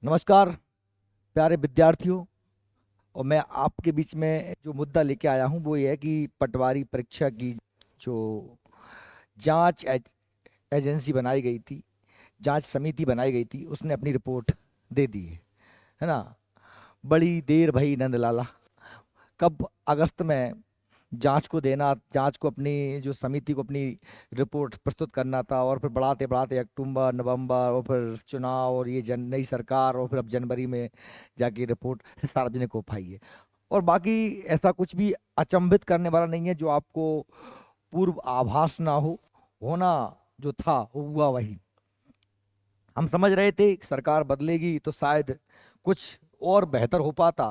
नमस्कार प्यारे विद्यार्थियों। और मैं आपके बीच में जो मुद्दा लेके आया हूँ वो ये है कि पटवारी परीक्षा की जो जांच एजेंसी बनाई गई थी, जांच समिति बनाई गई थी, उसने अपनी रिपोर्ट दे दी है ना। बड़ी देर भई नंदलाला। कब अगस्त में जांच को देना, जांच को अपनी जो समिति को अपनी रिपोर्ट प्रस्तुत करना था, और फिर बढ़ाते बढ़ाते अक्टूबर नवंबर और फिर चुनाव और ये नई सरकार, और फिर अब जनवरी में जाके रिपोर्ट सार्वजनिक हो पाई है। और बाकी ऐसा कुछ भी अचंभित करने वाला नहीं है जो आपको पूर्व आभास ना हो। होना जो था वो हुआ वही। हम समझ रहे थे कि सरकार बदलेगी तो शायद कुछ और बेहतर हो पाता,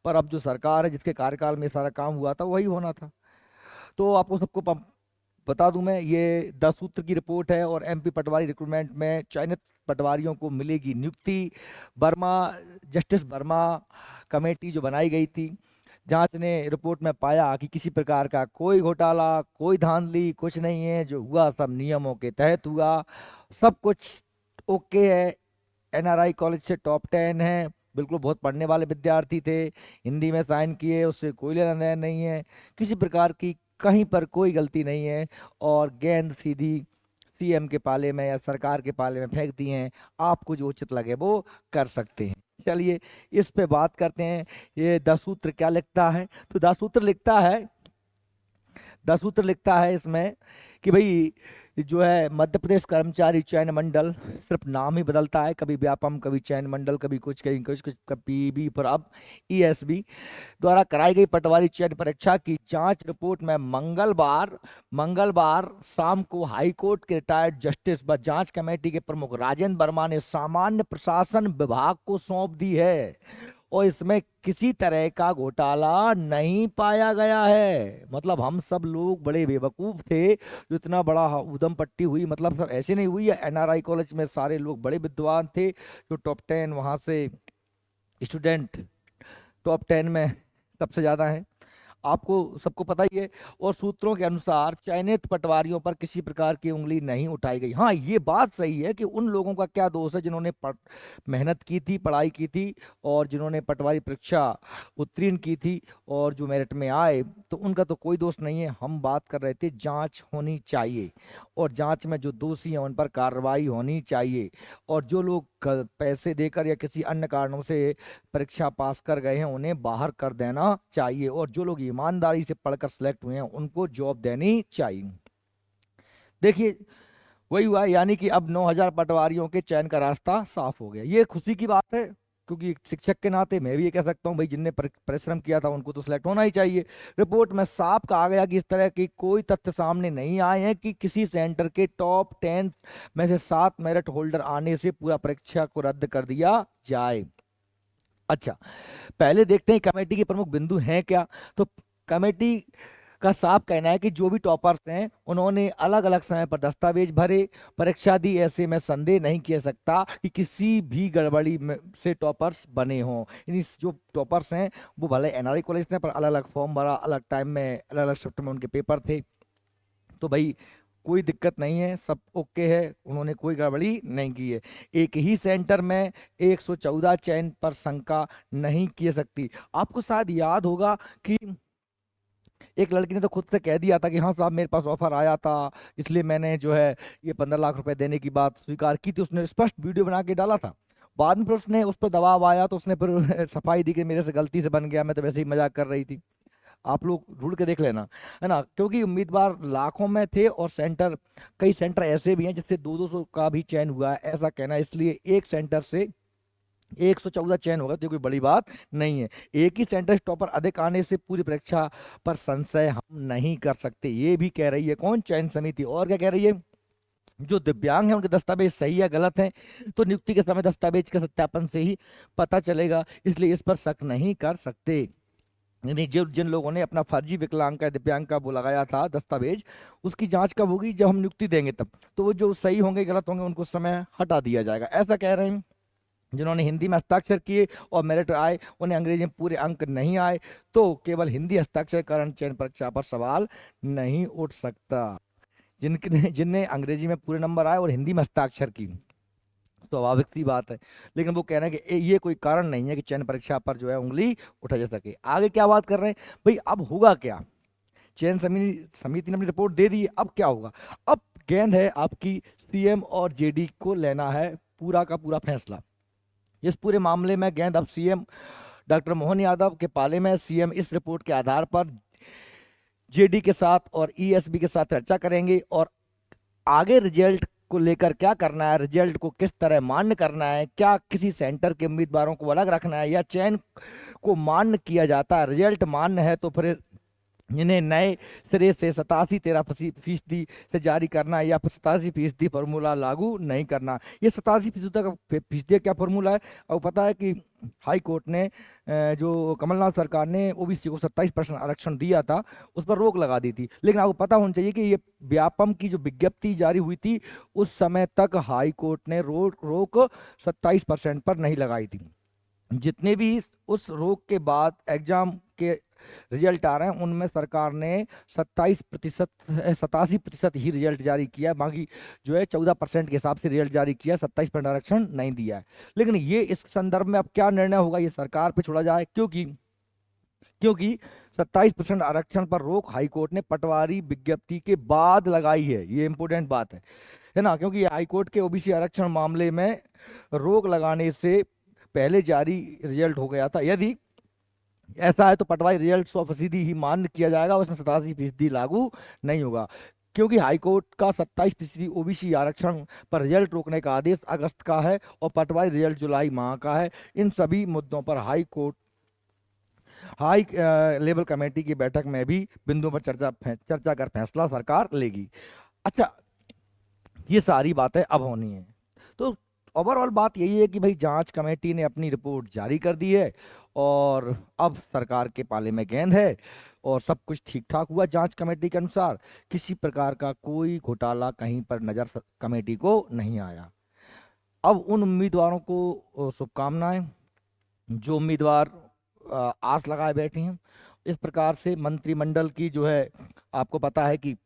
पर अब जो सरकार है जिसके कार्यकाल में सारा काम हुआ था वही होना था। तो आपको सबको बता दूं, मैं ये 10 सूत्र की रिपोर्ट है और एमपी पटवारी रिक्रूटमेंट में चयनित पटवारियों को मिलेगी नियुक्ति। वर्मा, जस्टिस वर्मा कमेटी जो बनाई गई थी, जांच ने रिपोर्ट में पाया कि किसी प्रकार का कोई घोटाला, कोई धांधली कुछ नहीं है, जो हुआ सब नियमों के तहत हुआ, सब कुछ ओके है। एनआरआई कॉलेज से टॉप 10 है, बिल्कुल बहुत पढ़ने वाले विद्यार्थी थे, हिंदी में साइन किए, उससे कोई लेना देना नहीं है, किसी प्रकार की कहीं पर कोई गलती नहीं है, और गेंद सीधी सीएम के पाले में या सरकार के पाले में फेंक दी हैं। आपको जो उचित लगे वो कर सकते हैं। चलिए इस पे बात करते हैं। ये 10 सूत्र क्या लिखता है? तो 10 सूत्र लिखता है इसमें कि भाई जो है मध्य प्रदेश कर्मचारी चयन मंडल, सिर्फ नाम ही बदलता है, कभी व्यापम, कभी चयन मंडल, कभी कुछ, कहीं कुछ कुछ, कभी पीबी, पर अब ईएसबी द्वारा कराई गई पटवारी चयन परीक्षा की जांच रिपोर्ट में मंगलवार शाम को हाई कोर्ट के रिटायर्ड जस्टिस व जांच कमेटी के प्रमुख राजेंद्र वर्मा ने सामान्य प्रशासन विभाग को सौंप दी है, और इसमें किसी तरह का घोटाला नहीं पाया गया है। मतलब हम सब लोग बड़े बेवकूफ थे जो इतना बड़ा उधम पट्टी हुई, मतलब सब ऐसे नहीं हुई है। एनआरआई कॉलेज में सारे लोग बड़े विद्वान थे, जो टॉप 10 वहां से स्टूडेंट टॉप 10 में सबसे ज्यादा है, आपको सबको पता ही है। और सूत्रों के अनुसार चयनित पटवारियों पर किसी प्रकार की उंगली नहीं उठाई गई। हाँ, ये बात सही है कि उन लोगों का क्या दोष है जिन्होंने मेहनत की थी, पढ़ाई की थी, और जिन्होंने पटवारी परीक्षा उत्तीर्ण की थी और जो मेरिट में आए, तो उनका तो कोई दोष नहीं है। हम बात कर रहे थे जांच होनी चाहिए, और जांच में जो दोषी हैं उन पर कार्रवाई होनी चाहिए, और जो लोग पैसे देकर या किसी अन्य कारणों से परीक्षा पास कर गए हैं उन्हें बाहर कर देना चाहिए, और जो लोग ईमानदारी से पढ़कर सिलेक्ट हुए हैं उनको जॉब देनी चाहिए। देखिए वही हुआ, यानी कि अब 9,000 पटवारियों के चयन का रास्ता साफ हो गया। ये खुशी की बात है, क्योंकि एक शिक्षक के नाते मैं भी ये कह सकता हूँ भाई, जिनने परिश्रम किया था उनको तो सिलेक्ट होना ही चाहिए। रिपोर्ट में साफ कहा गया कि इस तरह की कोई तथ्य सामने नहीं आए हैं कि किसी सेंटर के टॉप 10 में से 7 मेरिट होल्डर आने से पूरा परीक्षा को रद्द कर दिया जाए। अच्छा, पहले देखते हैं कमेटी के प्रमुख बिंदु हैं क्या। तो कमेटी का साफ कहना है कि जो भी टॉपर्स हैं उन्होंने अलग अलग समय पर दस्तावेज भरे, परीक्षा दी, ऐसे में संदेह नहीं किया सकता कि किसी भी गड़बड़ी में से टॉपर्स बने हों। यानी जो टॉपर्स हैं वो भले एनआरआई कॉलेज से, पर अलग अलग फॉर्म भरा, अलग टाइम में, अलग अलग शिफ्ट में उनके पेपर थे। तो भाई कोई दिक्कत नहीं है, सब ओके है, उन्होंने कोई गड़बड़ी नहीं की है। एक ही सेंटर में 114 चयन पर शंका नहीं की सकती। आपको शायद याद होगा कि एक लड़की ने तो खुद से कह दिया था कि हाँ साहब मेरे पास ऑफर आया था, इसलिए मैंने जो है ये 15 लाख रुपए देने की बात स्वीकार की थी। उसने स्पष्ट वीडियो बना के डाला था। बाद में फिर उसने, उस पर दबाव आया तो उसने फिर सफाई दी कि मेरे से गलती से बन गया, मैं तो वैसे ही मजाक कर रही थी। आप लोग ढूंढ के देख लेना, है ना, क्योंकि उम्मीदवार लाखों में थे, और सेंटर, कई सेंटर ऐसे भी हैं जिससे 200 का भी चयन हुआ है, ऐसा कहना है। इसलिए एक सेंटर से 114 चयन होगा तो ये कोई बड़ी बात नहीं है। एक ही सेंटर टॉपर अधिक आने से पूरी परीक्षा पर संशय हम नहीं कर सकते, ये भी कह रही है कौन? चयन समिति। और क्या कह रही है? जो दिव्यांग है उनके दस्तावेज सही या गलत हैं तो नियुक्ति के समय दस्तावेज के सत्यापन से ही पता चलेगा, इसलिए इस पर शक नहीं कर सकते। यानी जो जिन लोगों ने अपना फर्जी विकलांग का, दिव्यांग का वो लगाया था दस्तावेज, उसकी जांच कब होगी? जब हम नियुक्ति देंगे तब। तो वो जो सही होंगे गलत होंगे उनको उस समय हटा दिया जाएगा, ऐसा कह रहे हैं। जिन्होंने हिंदी में हस्ताक्षर किए और मेरिट आए, उन्हें अंग्रेजी में पूरे अंक नहीं आए, तो केवल हिंदी हस्ताक्षर कारण चयन परीक्षा पर सवाल नहीं उठ सकता। जिनके जिनने अंग्रेजी में पूरे नंबर आए और हिंदी में हस्ताक्षर की, स्वाभाविक सी बात है। लेकिन वो कह रहे हैं कि ये कोई कारण नहीं है कि चयन परीक्षा पर जो है उंगली उठाई जा सके। आगे क्या बात कर रहे हैं भाई, अब होगा क्या? चयन समिति ने अपनी रिपोर्ट दे दी है, अब क्या होगा? अब गेंद है आपकी सीएम और जेडी को लेना है पूरा का पूरा फैसला। इस पूरे मामले में गेंद अब सीएम डॉक्टर मोहन यादव के पाले में। सीएम इस रिपोर्ट के आधार पर जेडी के साथ और ईएसबी के साथ चर्चा करेंगे और आगे रिजल्ट को लेकर क्या करना है, रिजल्ट को किस तरह मान्य करना है, क्या किसी सेंटर के उम्मीदवारों को अलग रखना है या चयन को मान्य किया जाता है। रिजल्ट मान्य है तो फिर इन्हें नए सिरे से 87-13% से जारी करना है या 87% फॉर्मूला लागू नहीं करना। ये 87% का क्या फॉर्मूला है? और पता है कि हाई कोर्ट ने जो कमलनाथ सरकार ने ओबीसी को 27% आरक्षण दिया था, उस पर रोक लगा दी थी। लेकिन आपको पता होना चाहिए कि ये व्यापम की जो विज्ञप्ति जारी हुई थी उस समय तक हाई कोर्ट ने रोक 27% पर नहीं लगाई थी। जितने भी उस रोक के बाद एग्जाम के रिजल्ट आ रहे हैं उनमें सरकार ने 87% ही रिजल्ट जारी किया है, बाकी जो है 14% के हिसाब से रिजल्ट जारी किया, 27% आरक्षण नहीं दिया है। लेकिन ये इस संदर्भ में अब क्या निर्णय होगा ये सरकार पे छोड़ा जाए, क्योंकि 27% आरक्षण पर रोक हाईकोर्ट ने पटवारी विज्ञप्ति के बाद लगाई है। ये इंपॉर्टेंट बात है ना, क्योंकि हाईकोर्ट के ओबीसी आरक्षण मामले में रोक लगाने से पहले जारी रिजल्ट हो गया था। यदि ऐसा है तो पटवारी रिजल्ट 100% ही मान्य किया जाएगा, उसमें 87% लागू नहीं होगा, क्योंकि हाईकोर्ट का 27% ओबीसी आरक्षण पर रिजल्ट रोकने का आदेश अगस्त का है और पटवारी रिजल्ट जुलाई माह का है। इन सभी मुद्दों पर हाई लेवल कमेटी की बैठक में भी बिंदुओं पर चर्चा कर फैसला सरकार लेगी। अच्छा, ये सारी बातें अब होनी है। तो ओवरऑल बात यही है कि भाई जांच कमेटी ने अपनी रिपोर्ट जारी कर दी है और अब सरकार के पाले में गेंद है और सब कुछ ठीक ठाक हुआ जांच कमेटी के अनुसार। किसी प्रकार का कोई घोटाला कहीं पर नजर कमेटी को नहीं आया। अब उन उम्मीदवारों को शुभकामनाएं जो उम्मीदवार आस लगाए बैठे हैं। इस प्रकार से मंत्रिमंडल की जो है आपको पता है कि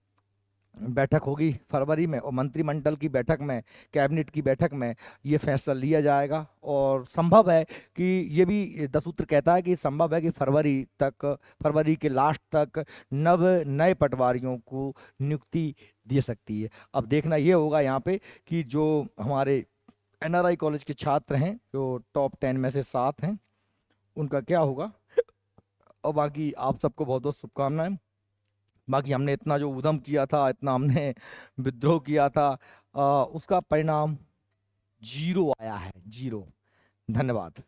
बैठक होगी फरवरी में और मंत्रिमंडल की बैठक में, कैबिनेट की बैठक में ये फैसला लिया जाएगा और संभव है कि ये भी दसूत्र कहता है कि संभव है कि फरवरी के लास्ट तक नए पटवारियों को नियुक्ति दे सकती है। अब देखना ये होगा यहाँ पे कि जो हमारे एनआरआई कॉलेज के छात्र हैं जो टॉप 10 में से 7 हैं उनका क्या होगा। और बाकी आप सबको बहुत बहुत शुभकामनाएं। बाकी हमने इतना जो उद्यम किया था, इतना हमने विद्रोह किया था, उसका परिणाम 0 आया है, 0। धन्यवाद।